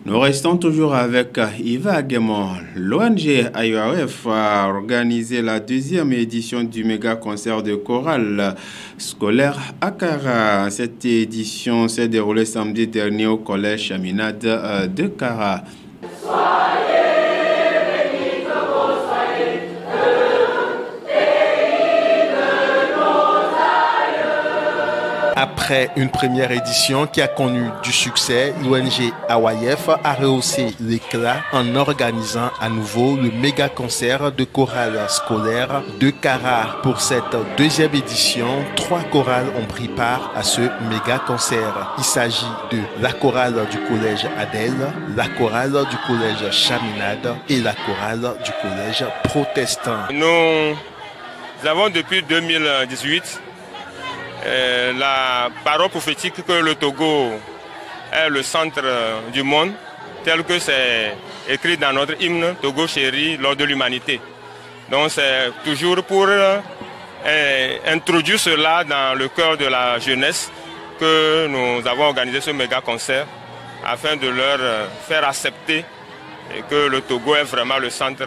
Nous restons toujours avec Yves Aguemon. L'ONG IOF a organisé la deuxième édition du méga concert de chorale scolaire à Kara. Cette édition s'est déroulée samedi dernier au collège Chaminade de Kara. Après une première édition qui a connu du succès, l'ONG IOF a rehaussé l'éclat en organisant à nouveau le méga concert de chorale scolaire de Kara. Pour cette deuxième édition, 3 chorales ont pris part à ce méga concert. Il s'agit de la chorale du collège Adèle, la chorale du collège Chaminade et la chorale du collège Protestant. Nous avons depuis 2018 la parole prophétique que le Togo est le centre du monde, tel que c'est écrit dans notre hymne Togo chéri lors de l'humanité. Donc c'est toujours pour introduire cela dans le cœur de la jeunesse que nous avons organisé ce méga concert afin de leur faire accepter que le Togo est vraiment le centre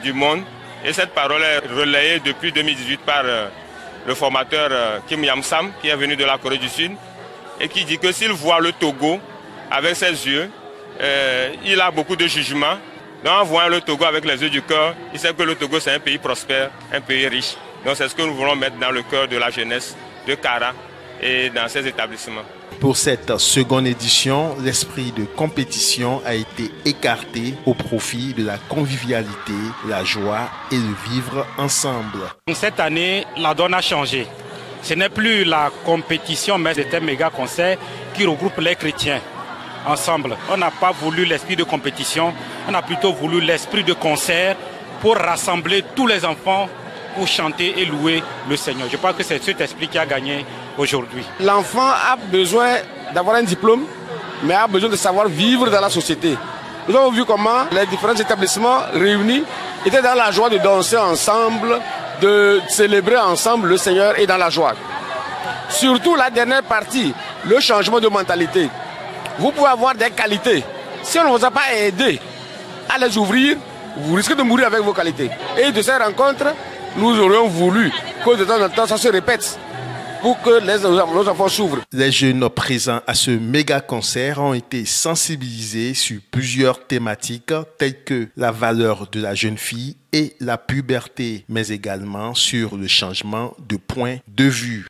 du monde. Et cette parole est relayée depuis 2018 par le formateur Kim Yamsam, qui est venu de la Corée du Sud, et qui dit que s'il voit le Togo avec ses yeux, il a beaucoup de jugements. Donc en voyant le Togo avec les yeux du cœur, il sait que le Togo c'est un pays prospère, un pays riche. Donc c'est ce que nous voulons mettre dans le cœur de la jeunesse de Kara et dans ces établissements. Pour cette seconde édition, l'esprit de compétition a été écarté au profit de la convivialité, la joie et le vivre ensemble. Cette année, la donne a changé. Ce n'est plus la compétition, mais c'est un méga concert qui regroupe les chrétiens ensemble. On n'a pas voulu l'esprit de compétition, on a plutôt voulu l'esprit de concert pour rassembler tous les enfants pour chanter et louer le Seigneur. Je pense que c'est cet esprit qui a gagné aujourd'hui. L'enfant a besoin d'avoir un diplôme, mais a besoin de savoir vivre dans la société. Nous avons vu comment les différents établissements réunis étaient dans la joie de danser ensemble, de célébrer ensemble le Seigneur et dans la joie. Surtout la dernière partie, le changement de mentalité. Vous pouvez avoir des qualités. Si on ne vous a pas aidé à les ouvrir, vous risquez de mourir avec vos qualités. Et de ces rencontres, nous aurions voulu que de temps en temps ça se répète pour que nos enfants s'ouvrent. Les jeunes présents à ce méga concert ont été sensibilisés sur plusieurs thématiques telles que la valeur de la jeune fille et la puberté, mais également sur le changement de point de vue.